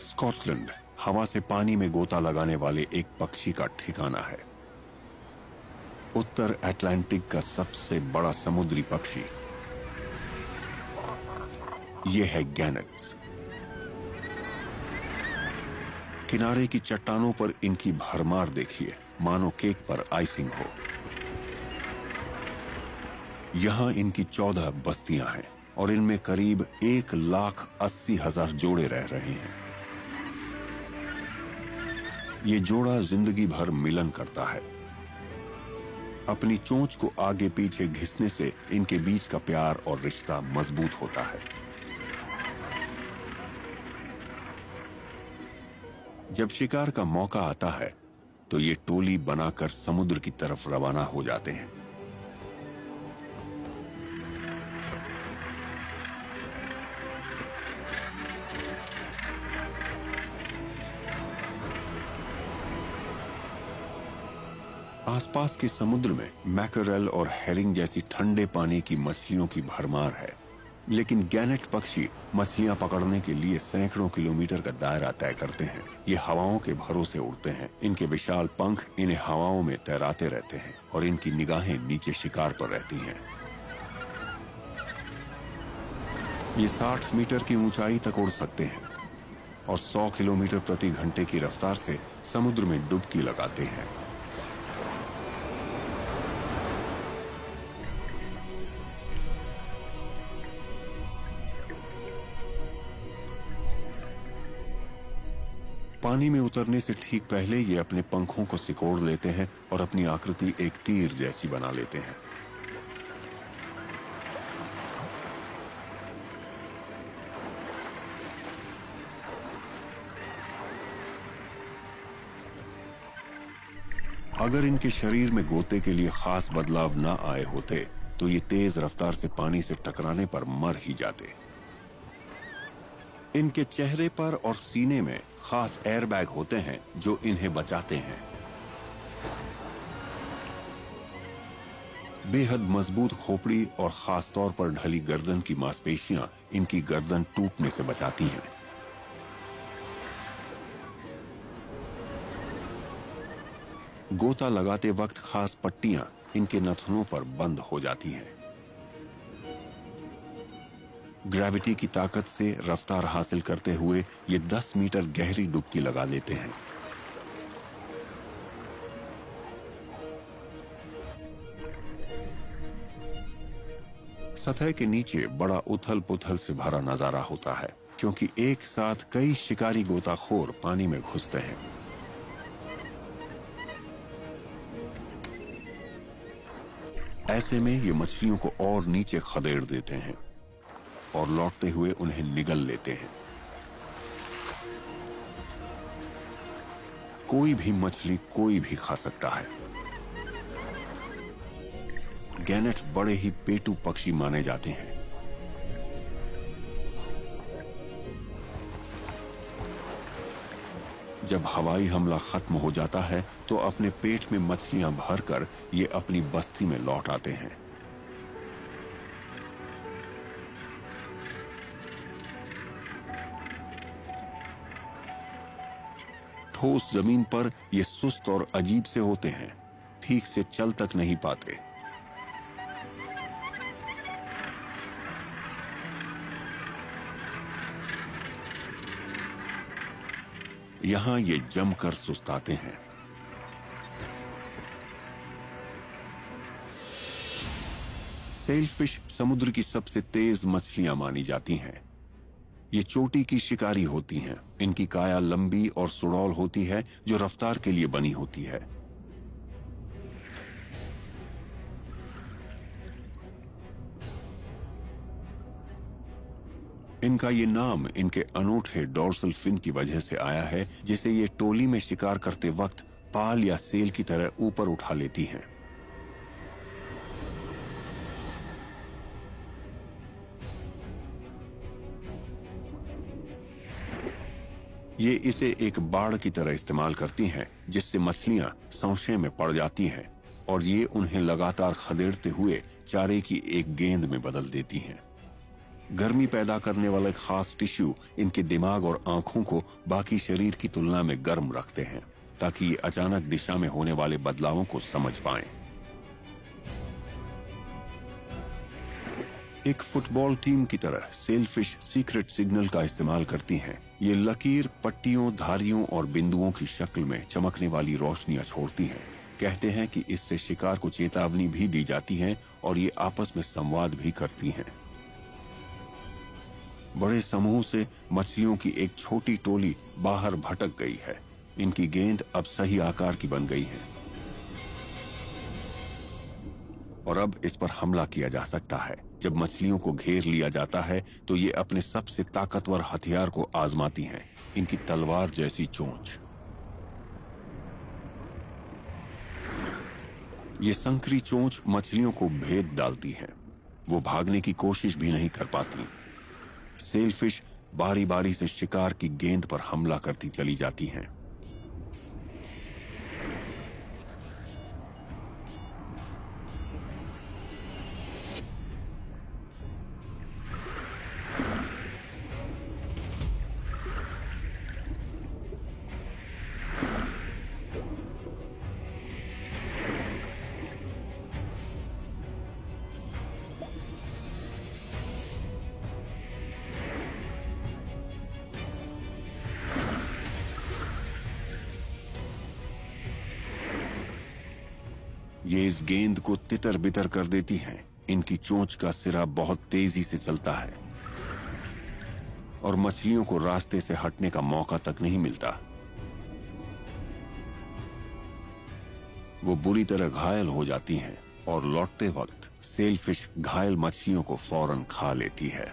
Scotland हवा से पानी में गोता लगाने वाले एक पक्षी का ठिकाना है। उत्तर अटलांटिक का सबसे बड़ा समुद्री पक्षी यह है गैनेट्स। किनारे की चट्टानों पर इनकी भरमार देखिए, मानो केक पर आइसिंग हो। यहां इनकी 14 बस्तियां हैं और इनमें करीब 1,80,000 जोड़े रह रहे हैं। ये जोड़ा जिंदगी भर मिलन करता है। अपनी चोंच को आगे पीछे घिसने से इनके बीच का प्यार और रिश्ता मजबूत होता है। जब शिकार का मौका आता है तो ये टोली बनाकर समुद्र की तरफ रवाना हो जाते हैं। आसपास के समुद्र में मैकरेल और हेरिंग जैसी ठंडे पानी की मछलियों की भरमार है, लेकिन गैनेट पक्षी मछलियां पकड़ने के लिए सैकड़ों किलोमीटर का दायरा तय करते हैं। ये हवाओं के भरोसे उड़ते हैं। इनके विशाल पंख इन्हें हवाओं में तैराते रहते हैं और इनकी निगाहें नीचे शिकार पर रहती हैं। ये 60 मीटर की ऊंचाई तक उड़ सकते हैं और 100 किलोमीटर प्रति घंटे की रफ्तार से समुद्र में डुबकी लगाते हैं। पानी में उतरने से ठीक पहले ये अपने पंखों को सिकोड़ लेते हैं और अपनी आकृति एक तीर जैसी बना लेते हैं। अगर इनके शरीर में गोते के लिए खास बदलाव न आए होते तो ये तेज रफ्तार से पानी से टकराने पर मर ही जाते। इनके चेहरे पर और सीने में खास एयरबैग होते हैं जो इन्हें बचाते हैं। बेहद मजबूत खोपड़ी और खास तौर पर ढली गर्दन की मांसपेशियां इनकी गर्दन टूटने से बचाती हैं। गोता लगाते वक्त खास पट्टियां इनके नथुनों पर बंद हो जाती हैं। ग्रेविटी की ताकत से रफ्तार हासिल करते हुए ये 10 मीटर गहरी डुबकी लगा लेते हैं। सतह के नीचे बड़ा उथल पुथल से भरा नजारा होता है, क्योंकि एक साथ कई शिकारी गोताखोर पानी में घुसते हैं। ऐसे में ये मछलियों को और नीचे खदेड़ देते हैं और लौटते हुए उन्हें निगल लेते हैं। कोई भी मछली कोई भी खा सकता है। गैनेट बड़े ही पेटू पक्षी माने जाते हैं। जब हवाई हमला खत्म हो जाता है तो अपने पेट में मछलियां भरकर ये अपनी बस्ती में लौट आते हैं। ठोस जमीन पर ये सुस्त और अजीब से होते हैं, ठीक से चल तक नहीं पाते। यहां ये जमकर सुस्ताते हैं। सेलफिश समुद्र की सबसे तेज मछलियां मानी जाती हैं। ये चोटी की शिकारी होती हैं। इनकी काया लंबी और सुडौल होती है जो रफ्तार के लिए बनी होती है। इनका ये नाम इनके अनूठे डोर्सल फिन की वजह से आया है, जिसे ये टोली में शिकार करते वक्त पाल या सेल की तरह ऊपर उठा लेती हैं। ये इसे एक बाड़ की तरह इस्तेमाल करती हैं, जिससे मछलियां संशय में पड़ जाती हैं और ये उन्हें लगातार खदेड़ते हुए चारे की एक गेंद में बदल देती हैं। गर्मी पैदा करने वाले खास टिश्यू इनके दिमाग और आंखों को बाकी शरीर की तुलना में गर्म रखते हैं, ताकि ये अचानक दिशा में होने वाले बदलावों को समझ पाएं। एक फुटबॉल टीम की तरह सेलफिश सीक्रेट सिग्नल का इस्तेमाल करती हैं। ये लकीर, पट्टियों, धारियों और बिंदुओं की शक्ल में चमकने वाली रोशनियां छोड़ती हैं। कहते हैं कि इससे शिकार को चेतावनी भी दी जाती है और ये आपस में संवाद भी करती हैं। बड़े समूह से मछलियों की एक छोटी टोली बाहर भटक गई है। इनकी गेंद अब सही आकार की बन गई है और अब इस पर हमला किया जा सकता है। जब मछलियों को घेर लिया जाता है तो ये अपने सबसे ताकतवर हथियार को आजमाती हैं, इनकी तलवार जैसी चोंच। ये संकरी चोंच मछलियों को भेद डालती है। वो भागने की कोशिश भी नहीं कर पाती। सेलफिश बारी बारी से शिकार की गेंद पर हमला करती चली जाती हैं। ये इस गेंद को तितर बितर कर देती हैं। इनकी चोंच का सिरा बहुत तेजी से चलता है और मछलियों को रास्ते से हटने का मौका तक नहीं मिलता। वो बुरी तरह घायल हो जाती हैं और लौटते वक्त सेलफिश घायल मछलियों को फौरन खा लेती है।